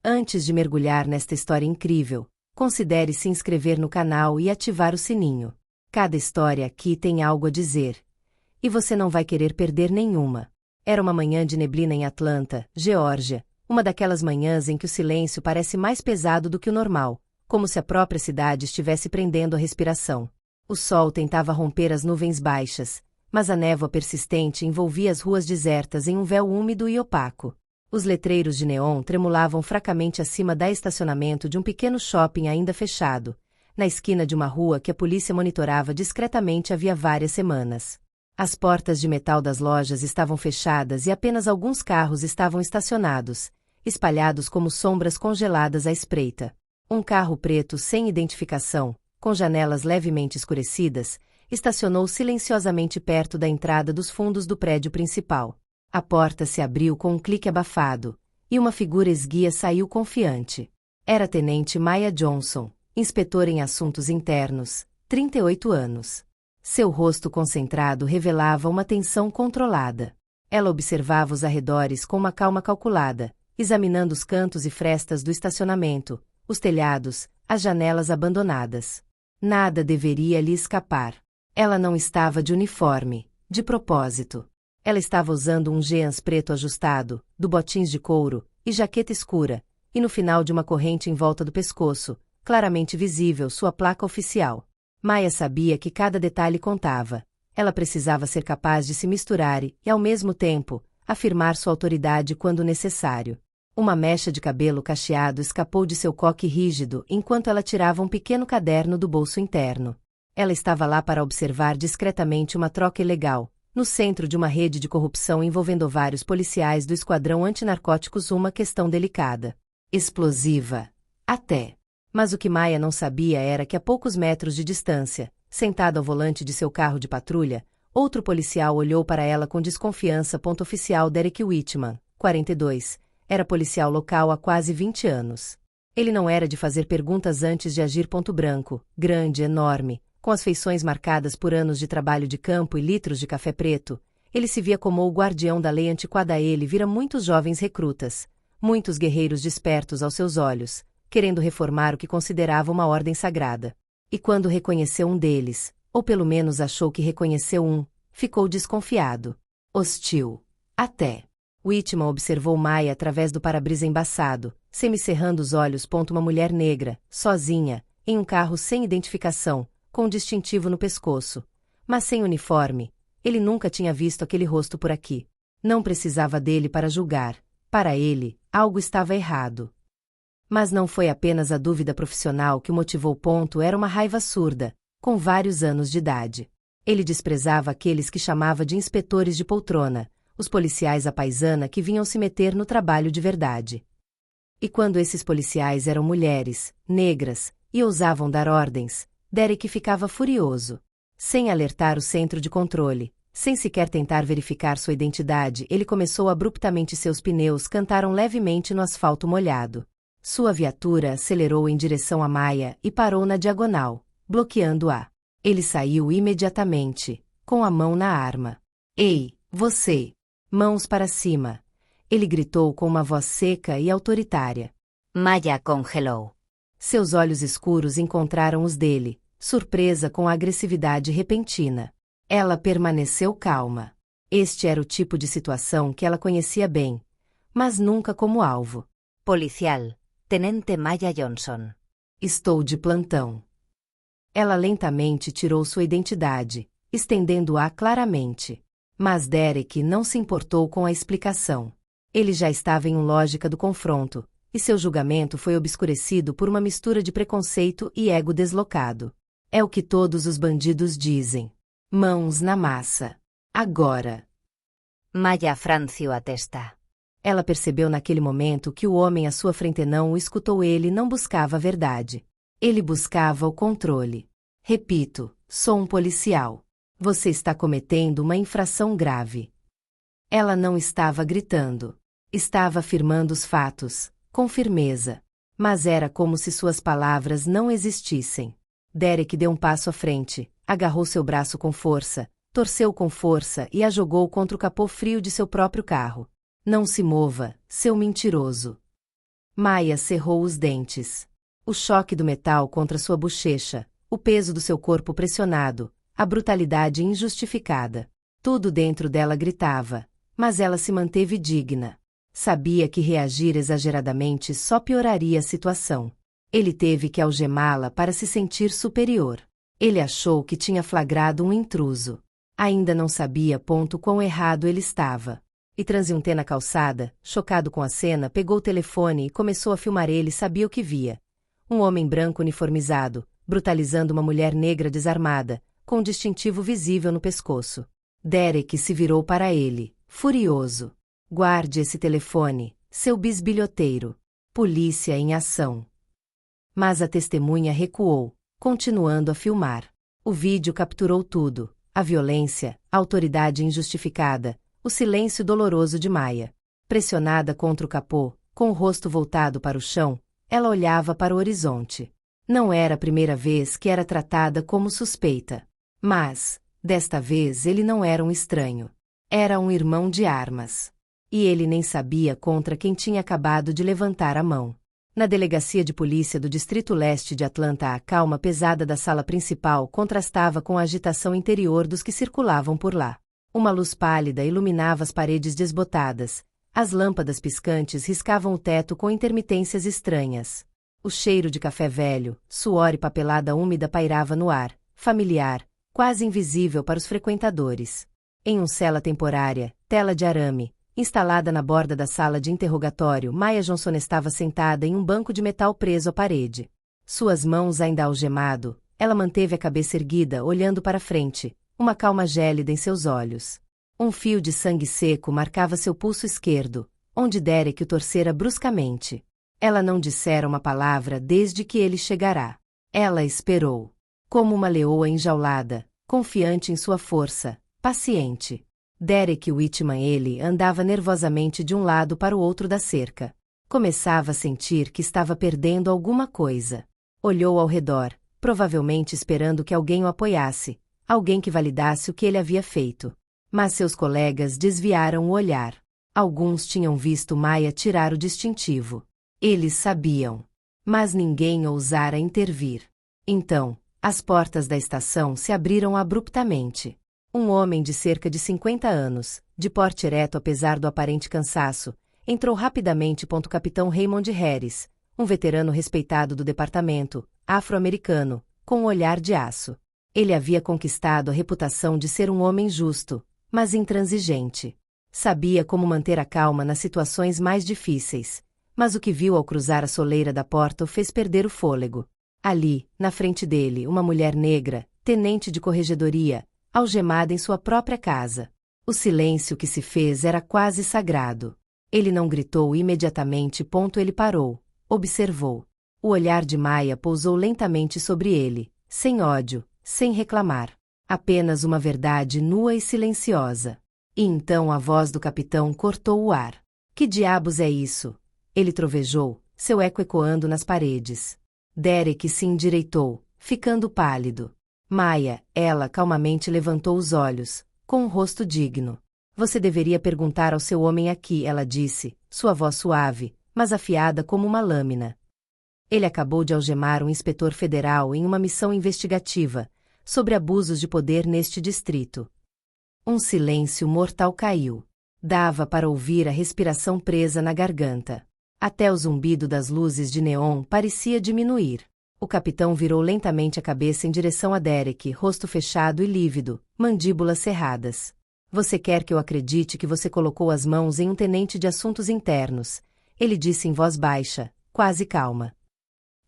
Antes de mergulhar nesta história incrível, considere se inscrever no canal e ativar o sininho. Cada história aqui tem algo a dizer. E você não vai querer perder nenhuma. Era uma manhã de neblina em Atlanta, Geórgia, uma daquelas manhãs em que o silêncio parece mais pesado do que o normal, como se a própria cidade estivesse prendendo a respiração. O sol tentava romper as nuvens baixas, mas a névoa persistente envolvia as ruas desertas em um véu úmido e opaco. Os letreiros de neon tremulavam fracamente acima do estacionamento de um pequeno shopping ainda fechado, na esquina de uma rua que a polícia monitorava discretamente havia várias semanas. As portas de metal das lojas estavam fechadas e apenas alguns carros estavam estacionados, espalhados como sombras congeladas à espreita. Um carro preto sem identificação, com janelas levemente escurecidas, estacionou silenciosamente perto da entrada dos fundos do prédio principal. A porta se abriu com um clique abafado, e uma figura esguia saiu confiante. Era a Tenente Maya Johnson, inspetora em assuntos internos, 38 anos. Seu rosto concentrado revelava uma tensão controlada. Ela observava os arredores com uma calma calculada, examinando os cantos e frestas do estacionamento, os telhados, as janelas abandonadas. Nada deveria lhe escapar. Ela não estava de uniforme, de propósito. Ela estava usando um jeans preto ajustado, do botins de couro, e jaqueta escura, e no final de uma corrente em volta do pescoço, claramente visível sua placa oficial. Maya sabia que cada detalhe contava. Ela precisava ser capaz de se misturar e, ao mesmo tempo, afirmar sua autoridade quando necessário. Uma mecha de cabelo cacheado escapou de seu coque rígido enquanto ela tirava um pequeno caderno do bolso interno. Ela estava lá para observar discretamente uma troca ilegal, no centro de uma rede de corrupção envolvendo vários policiais do Esquadrão Antinarcóticos, uma questão delicada. Explosiva. Até. Mas o que Maya não sabia era que a poucos metros de distância, sentado ao volante de seu carro de patrulha, outro policial olhou para ela com desconfiança. Oficial Derek Whitman, 42, era policial local há quase 20 anos. Ele não era de fazer perguntas antes de agir. Branco, grande, enorme, com as feições marcadas por anos de trabalho de campo e litros de café preto, ele se via como o guardião da lei antiquada. Ele vira muitos jovens recrutas, muitos guerreiros despertos aos seus olhos, querendo reformar o que considerava uma ordem sagrada. E quando reconheceu um deles, ou pelo menos achou que reconheceu um, ficou desconfiado. Hostil. Até. Whitman observou Maya através do para-brisa embaçado, semicerrando os olhos. Uma mulher negra, sozinha, em um carro sem identificação, com um distintivo no pescoço, mas sem uniforme. Ele nunca tinha visto aquele rosto por aqui. Não precisava dele para julgar. Para ele, algo estava errado. Mas não foi apenas a dúvida profissional que o motivou. Era uma raiva surda, com vários anos de idade. Ele desprezava aqueles que chamava de inspetores de poltrona, os policiais à paisana que vinham se meter no trabalho de verdade. E quando esses policiais eram mulheres, negras, e ousavam dar ordens, Derek ficava furioso. Sem alertar o centro de controle, sem sequer tentar verificar sua identidade, ele começou abruptamente. Seus pneus cantaram levemente no asfalto molhado. Sua viatura acelerou em direção a Maya e parou na diagonal, bloqueando-a. Ele saiu imediatamente, com a mão na arma. Ei, você! Mãos para cima! Ele gritou com uma voz seca e autoritária. Maya congelou. Seus olhos escuros encontraram os dele, surpresa com a agressividade repentina. Ela permaneceu calma. Este era o tipo de situação que ela conhecia bem, mas nunca como alvo. Policial, Tenente Maya Johnson. Estou de plantão. Ela lentamente tirou sua identidade, estendendo-a claramente. Mas Derek não se importou com a explicação. Ele já estava em lógica do confronto, e seu julgamento foi obscurecido por uma mistura de preconceito e ego deslocado. É o que todos os bandidos dizem. Mãos na massa. Agora. Maya franziu a testa. Ela percebeu naquele momento que o homem à sua frente não o escutou. Ele não buscava a verdade. Ele buscava o controle. Repito, sou um policial. Você está cometendo uma infração grave. Ela não estava gritando. Estava afirmando os fatos, com firmeza. Mas era como se suas palavras não existissem. Derek deu um passo à frente, agarrou seu braço com força, torceu com força e a jogou contra o capô frio de seu próprio carro. Não se mova, seu mentiroso. Maya cerrou os dentes. O choque do metal contra sua bochecha, o peso do seu corpo pressionado, a brutalidade injustificada. Tudo dentro dela gritava, mas ela se manteve digna. Sabia que reagir exageradamente só pioraria a situação. Ele teve que algemá-la para se sentir superior. Ele achou que tinha flagrado um intruso. Ainda não sabia quão errado ele estava. E transeunte na calçada, chocado com a cena, pegou o telefone e começou a filmar. Ele sabia o que via. Um homem branco uniformizado, brutalizando uma mulher negra desarmada, com um distintivo visível no pescoço. Derek se virou para ele, furioso. Guarde esse telefone, seu bisbilhoteiro. Polícia em ação. Mas a testemunha recuou, continuando a filmar. O vídeo capturou tudo: a violência, a autoridade injustificada, o silêncio doloroso de Maya. Pressionada contra o capô, com o rosto voltado para o chão, ela olhava para o horizonte. Não era a primeira vez que era tratada como suspeita. Mas, desta vez ele não era um estranho. Era um irmão de armas. E ele nem sabia contra quem tinha acabado de levantar a mão. Na delegacia de polícia do Distrito Leste de Atlanta, a calma pesada da sala principal contrastava com a agitação interior dos que circulavam por lá. Uma luz pálida iluminava as paredes desbotadas. As lâmpadas piscantes riscavam o teto com intermitências estranhas. O cheiro de café velho, suor e papelada úmida pairava no ar, familiar, quase invisível para os frequentadores. Em uma cela temporária, tela de arame, instalada na borda da sala de interrogatório, Maya Johnson estava sentada em um banco de metal preso à parede. Suas mãos ainda algemado, ela manteve a cabeça erguida, olhando para frente, uma calma gélida em seus olhos. Um fio de sangue seco marcava seu pulso esquerdo, onde Derek o torcera bruscamente. Ela não dissera uma palavra desde que ele chegará. Ela esperou. Como uma leoa enjaulada, confiante em sua força, paciente. Derek Whitman andava nervosamente de um lado para o outro da cerca. Começava a sentir que estava perdendo alguma coisa. Olhou ao redor, provavelmente esperando que alguém o apoiasse, alguém que validasse o que ele havia feito. Mas seus colegas desviaram o olhar. Alguns tinham visto Maya tirar o distintivo. Eles sabiam. Mas ninguém ousara intervir. Então, as portas da estação se abriram abruptamente. Um homem de cerca de 50 anos, de porte ereto apesar do aparente cansaço, entrou rapidamente. Capitão Raymond Harris, um veterano respeitado do departamento, afro-americano, com um olhar de aço. Ele havia conquistado a reputação de ser um homem justo, mas intransigente. Sabia como manter a calma nas situações mais difíceis, mas o que viu ao cruzar a soleira da porta o fez perder o fôlego. Ali, na frente dele, uma mulher negra, tenente de corregedoria, algemada em sua própria casa. O silêncio que se fez era quase sagrado. Ele não gritou imediatamente. Ele parou, observou. O olhar de Maya pousou lentamente sobre ele, sem ódio, sem reclamar. Apenas uma verdade nua e silenciosa. E então a voz do capitão cortou o ar. Que diabos é isso? Ele trovejou, seu eco ecoando nas paredes. Derek se endireitou, ficando pálido. Maya, ela calmamente levantou os olhos, com um rosto digno. Você deveria perguntar ao seu homem aqui, ela disse, sua voz suave, mas afiada como uma lâmina. Ele acabou de algemar um inspetor federal em uma missão investigativa sobre abusos de poder neste distrito. Um silêncio mortal caiu. Dava para ouvir a respiração presa na garganta. Até o zumbido das luzes de neon parecia diminuir. O capitão virou lentamente a cabeça em direção a Derek, rosto fechado e lívido, mandíbulas cerradas. Você quer que eu acredite que você colocou as mãos em um tenente de assuntos internos? Ele disse em voz baixa, quase calma.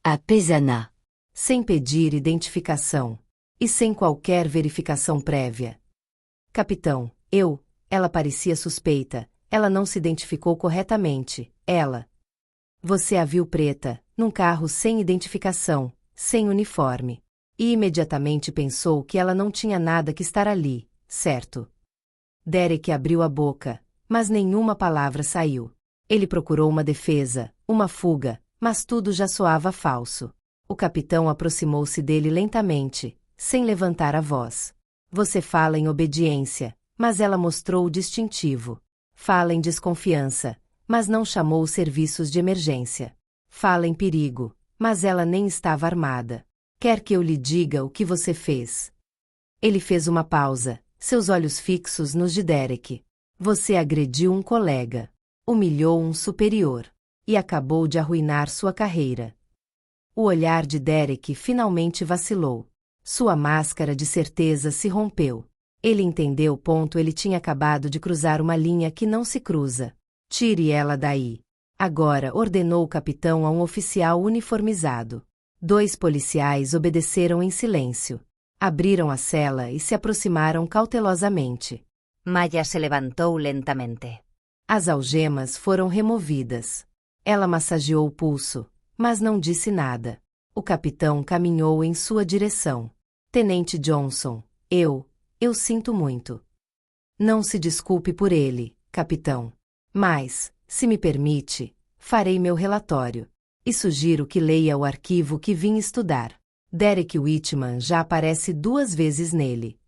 A Pesana. Sem pedir identificação. E sem qualquer verificação prévia. Capitão, ela parecia suspeita, ela não se identificou corretamente, ela. Você a viu preta, num carro sem identificação, sem uniforme. E imediatamente pensou que ela não tinha nada que estar ali, certo? Derek abriu a boca, mas nenhuma palavra saiu. Ele procurou uma defesa, uma fuga, mas tudo já soava falso. O capitão aproximou-se dele lentamente, sem levantar a voz. Você fala em obediência, mas ela mostrou o distintivo. Fala em desconfiança, mas não chamou os serviços de emergência. Fala em perigo, mas ela nem estava armada. Quer que eu lhe diga o que você fez? Ele fez uma pausa, seus olhos fixos nos de Derek. Você agrediu um colega, humilhou um superior, e acabou de arruinar sua carreira. O olhar de Derek finalmente vacilou. Sua máscara de certeza se rompeu. Ele entendeu. Ele tinha acabado de cruzar uma linha que não se cruza. Tire ela daí. Agora, ordenou o capitão a um oficial uniformizado. 2 policiais obedeceram em silêncio. Abriram a cela e se aproximaram cautelosamente. Maya se levantou lentamente. As algemas foram removidas. Ela massageou o pulso, mas não disse nada. O capitão caminhou em sua direção. Tenente Johnson, eu sinto muito. Não se desculpe por ele, capitão. Mas, se me permite, farei meu relatório. E sugiro que leia o arquivo que vim estudar. Derek Whitman já aparece 2 vezes nele.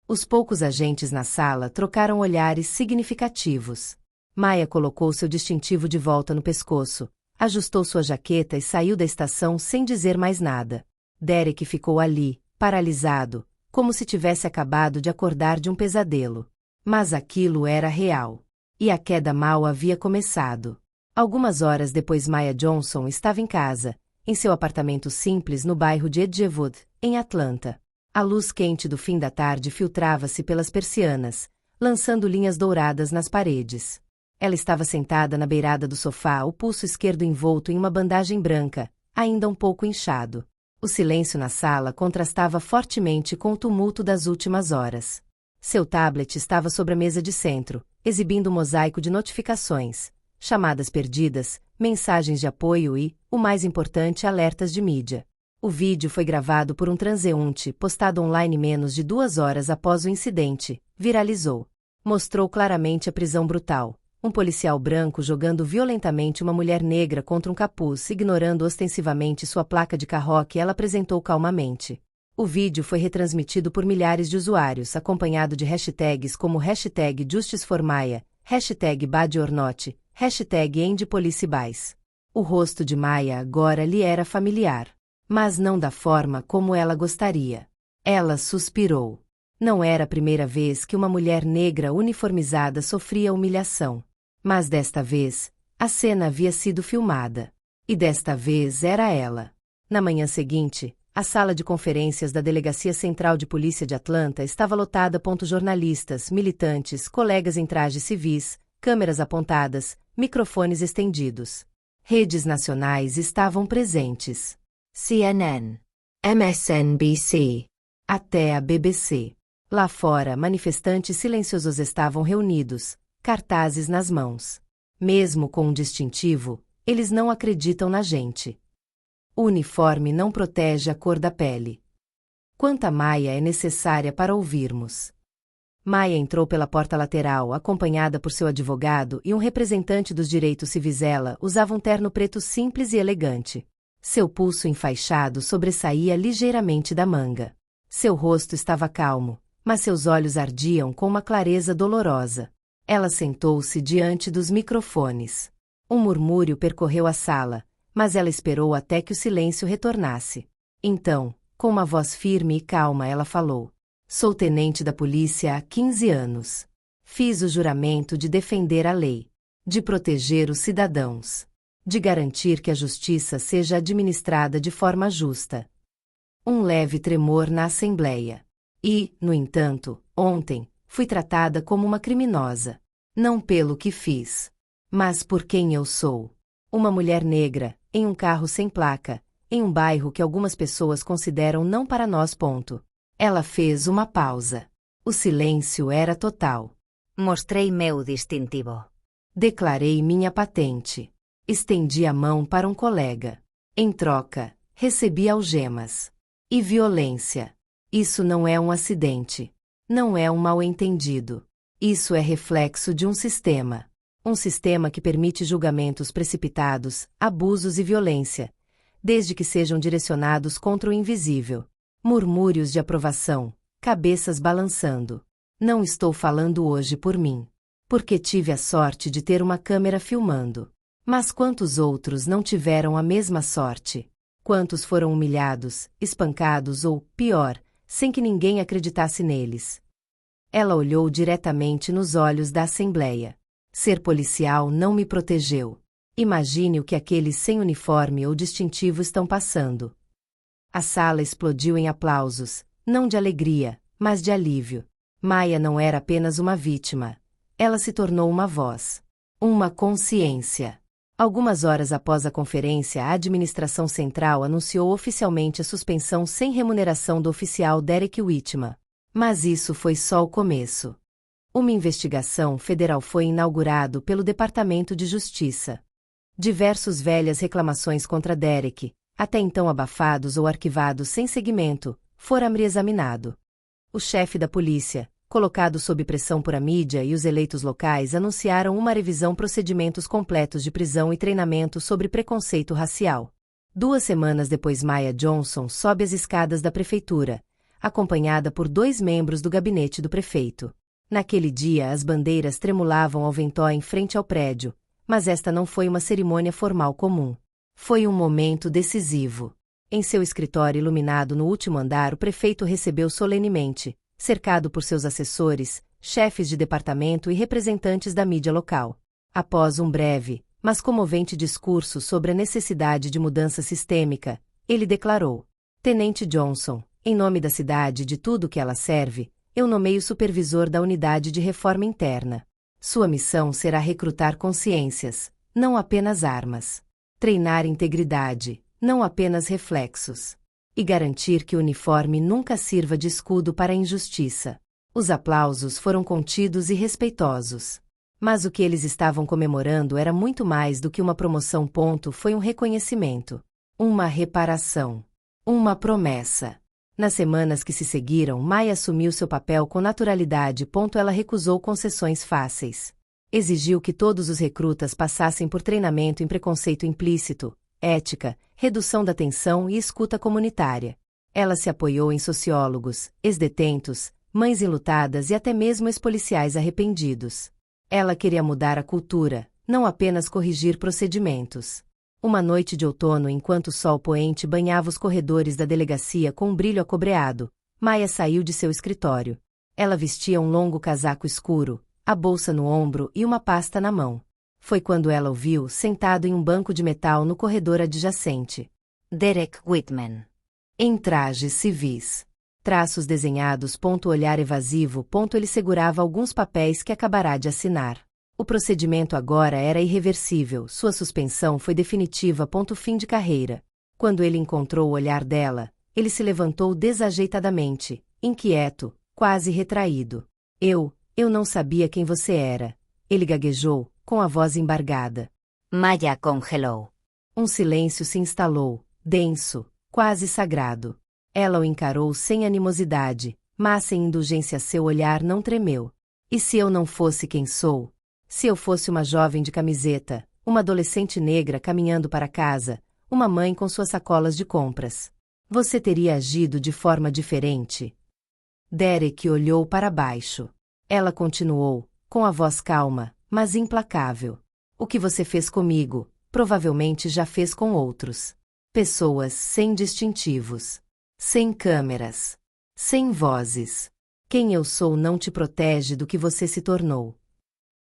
Os poucos agentes na sala trocaram olhares significativos. Maya colocou seu distintivo de volta no pescoço, ajustou sua jaqueta e saiu da estação sem dizer mais nada. Derek ficou ali, paralisado, como se tivesse acabado de acordar de um pesadelo. Mas aquilo era real. E a queda mal havia começado. Algumas horas depois, Maya Johnson estava em casa, em seu apartamento simples no bairro de Edgewood, em Atlanta. A luz quente do fim da tarde filtrava-se pelas persianas, lançando linhas douradas nas paredes. Ela estava sentada na beirada do sofá, o pulso esquerdo envolto em uma bandagem branca, ainda um pouco inchado. O silêncio na sala contrastava fortemente com o tumulto das últimas horas. Seu tablet estava sobre a mesa de centro, exibindo um mosaico de notificações, chamadas perdidas, mensagens de apoio e, o mais importante, alertas de mídia. O vídeo foi gravado por um transeunte, postado online menos de 2 horas após o incidente, viralizou. Mostrou claramente a prisão brutal. Um policial branco jogando violentamente uma mulher negra contra um capuz, ignorando ostensivamente sua placa de carro que ela apresentou calmamente. O vídeo foi retransmitido por milhares de usuários, acompanhado de hashtags como #JusticeForMaya, #BadOrNot, #EndPoliceBuys. O rosto de Maya agora lhe era familiar, mas não da forma como ela gostaria. Ela suspirou. Não era a primeira vez que uma mulher negra uniformizada sofria humilhação. Mas desta vez, a cena havia sido filmada. E desta vez era ela. Na manhã seguinte, a sala de conferências da Delegacia Central de Polícia de Atlanta estava lotada. Jornalistas, militantes, colegas em trajes civis, câmeras apontadas, microfones estendidos. Redes nacionais estavam presentes. CNN, MSNBC, até a BBC. Lá fora, manifestantes silenciosos estavam reunidos, cartazes nas mãos. Mesmo com um distintivo, eles não acreditam na gente. O uniforme não protege a cor da pele. Quanta Maya é necessária para ouvirmos? Maya entrou pela porta lateral, acompanhada por seu advogado e um representante dos direitos civis. Ela usava um terno preto simples e elegante. Seu pulso enfaixado sobressaía ligeiramente da manga. Seu rosto estava calmo, mas seus olhos ardiam com uma clareza dolorosa. Ela sentou-se diante dos microfones. Um murmúrio percorreu a sala, mas ela esperou até que o silêncio retornasse. Então, com uma voz firme e calma, ela falou: "Sou tenente da polícia há 15 anos. Fiz o juramento de defender a lei, de proteger os cidadãos, de garantir que a justiça seja administrada de forma justa." Um leve tremor na assembleia. E, no entanto, ontem, fui tratada como uma criminosa. Não pelo que fiz, mas por quem eu sou. Uma mulher negra, em um carro sem placa, em um bairro que algumas pessoas consideram não para nós. Ela fez uma pausa. O silêncio era total. Mostrei meu distintivo. Declarei minha patente. Estendi a mão para um colega. Em troca, recebi algemas. E violência. Isso não é um acidente. Não é um mal-entendido. Isso é reflexo de um sistema. Um sistema que permite julgamentos precipitados, abusos e violência, desde que sejam direcionados contra o invisível. Murmúrios de aprovação, cabeças balançando. Não estou falando hoje por mim. Porque tive a sorte de ter uma câmera filmando. Mas quantos outros não tiveram a mesma sorte? Quantos foram humilhados, espancados ou, pior, sem que ninguém acreditasse neles? Ela olhou diretamente nos olhos da Assembleia. Ser policial não me protegeu. Imagine o que aqueles sem uniforme ou distintivo estão passando. A sala explodiu em aplausos, não de alegria, mas de alívio. Maya não era apenas uma vítima. Ela se tornou uma voz. Uma consciência. Algumas horas após a conferência, a administração central anunciou oficialmente a suspensão sem remuneração do oficial Derek Whitman. Mas isso foi só o começo. Uma investigação federal foi inaugurada pelo Departamento de Justiça. Diversas velhas reclamações contra Derek, até então abafados ou arquivados sem seguimento, foram reexaminados. O chefe da polícia, colocado sob pressão por a mídia e os eleitos locais, anunciaram uma revisão procedimentos completos de prisão e treinamento sobre preconceito racial. 2 semanas depois, Maya Johnson sobe as escadas da prefeitura, acompanhada por 2 membros do gabinete do prefeito. Naquele dia, as bandeiras tremulavam ao ventó em frente ao prédio, mas esta não foi uma cerimônia formal comum. Foi um momento decisivo. Em seu escritório iluminado no último andar, o prefeito recebeu solenemente, cercado por seus assessores, chefes de departamento e representantes da mídia local. Após um breve, mas comovente discurso sobre a necessidade de mudança sistêmica, ele declarou: Tenente Johnson, em nome da cidade e de tudo que ela serve, eu nomeio supervisor da unidade de reforma interna. Sua missão será recrutar consciências, não apenas armas. Treinar integridade, não apenas reflexos. E garantir que o uniforme nunca sirva de escudo para a injustiça. Os aplausos foram contidos e respeitosos. Mas o que eles estavam comemorando era muito mais do que uma promoção. Foi um reconhecimento. Uma reparação. Uma promessa. Nas semanas que se seguiram, Maya assumiu seu papel com naturalidade. Ela recusou concessões fáceis. Exigiu que todos os recrutas passassem por treinamento em preconceito implícito, ética, redução da tensão e escuta comunitária. Ela se apoiou em sociólogos, ex-detentos, mães enlutadas e até mesmo ex-policiais arrependidos. Ela queria mudar a cultura, não apenas corrigir procedimentos. Uma noite de outono, enquanto o sol poente banhava os corredores da delegacia com um brilho acobreado, Maya saiu de seu escritório. Ela vestia um longo casaco escuro, a bolsa no ombro e uma pasta na mão. Foi quando ela o viu sentado em um banco de metal no corredor adjacente. Derek Whitman. Em trajes civis. Traços desenhados. Olhar evasivo. Ele segurava alguns papéis que acabará de assinar. O procedimento agora era irreversível, sua suspensão foi definitiva. Fim de carreira. Quando ele encontrou o olhar dela, ele se levantou desajeitadamente, inquieto, quase retraído. Eu não sabia quem você era. Ele gaguejou, com a voz embargada. Maya congelou. Um silêncio se instalou, denso, quase sagrado. Ela o encarou sem animosidade, mas sem indulgência. Seu olhar não tremeu. E se eu não fosse quem sou? Se eu fosse uma jovem de camiseta, uma adolescente negra caminhando para casa, uma mãe com suas sacolas de compras, você teria agido de forma diferente? Derek olhou para baixo. Ela continuou, com a voz calma, mas implacável. O que você fez comigo, provavelmente já fez com outros. Pessoas sem distintivos. Sem câmeras. Sem vozes. Quem eu sou não te protege do que você se tornou.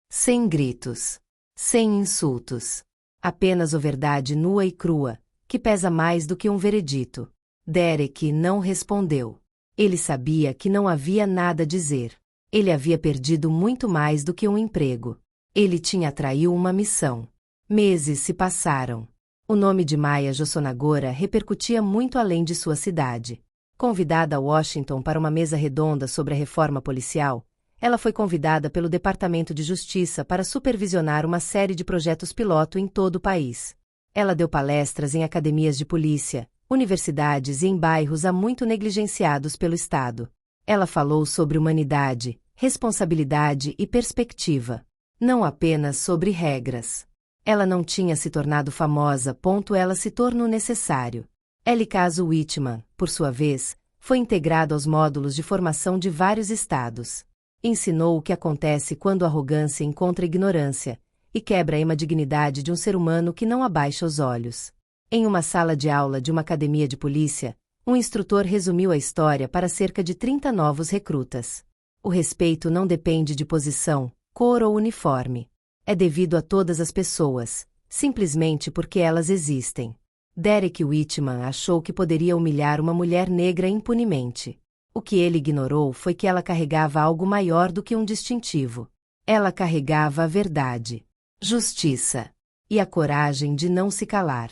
Sem gritos. Sem insultos. Apenas a verdade nua e crua, que pesa mais do que um veredito. Derek não respondeu. Ele sabia que não havia nada a dizer. Ele havia perdido muito mais do que um emprego. Ele tinha traído uma missão. Meses se passaram. O nome de Maya Johnson repercutia muito além de sua cidade. Convidada a Washington para uma mesa redonda sobre a reforma policial, ela foi convidada pelo Departamento de Justiça para supervisionar uma série de projetos piloto em todo o país. Ela deu palestras em academias de polícia, universidades e em bairros há muito negligenciados pelo Estado. Ela falou sobre humanidade, responsabilidade e perspectiva. Não apenas sobre regras. Ela não tinha se tornado famosa. Ela se tornou necessário. Caso Whitman, por sua vez, foi integrado aos módulos de formação de vários estados. Ensinou o que acontece quando a arrogância encontra ignorância, e quebra a dignidade de um ser humano que não abaixa os olhos. Em uma sala de aula de uma academia de polícia, um instrutor resumiu a história para cerca de 30 novos recrutas. O respeito não depende de posição, cor ou uniforme. É devido a todas as pessoas, simplesmente porque elas existem. Derek Whitman achou que poderia humilhar uma mulher negra impunemente. O que ele ignorou foi que ela carregava algo maior do que um distintivo. Ela carregava a verdade, justiça e a coragem de não se calar.